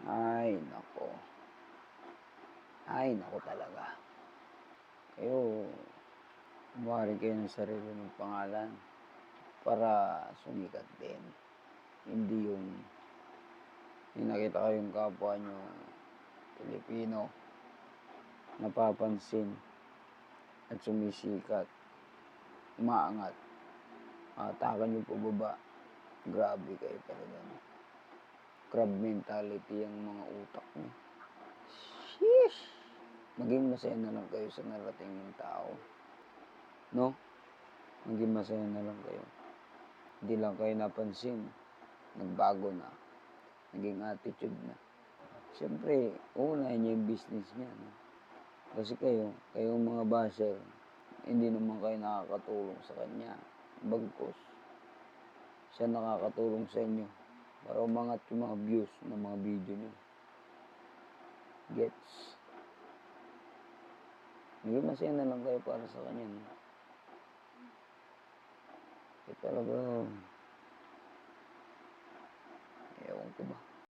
Ay naku. Ay naku talaga. Kayo, kumari kayo ng sarili mong pangalan para sumikat din. Hindi yung nakita kayong kapwa nyo Pilipino napapansin at sumisikat, umaangat, atakan nyo pababa. Grabe kayo talaga. Crab mentality ang mga utak nyo. Sheesh! Maging masaya na lang kayo sa narating ng tao. No? Maging masaya na lang kayo. Hindi lang kayo napansin. Nagbago na. Naging attitude na. Siyempre, uunahin niyo yung business niya. No? Kasi kayong mga basher, hindi naman kayo nakakatulong sa kanya. Bagkus, siya nakakatulong sa inyo para umangat yung mga views ng mga video niyo. Gets? Maging masaya na lang kayo para sa kanya. No? Talaga, ewan ko ba.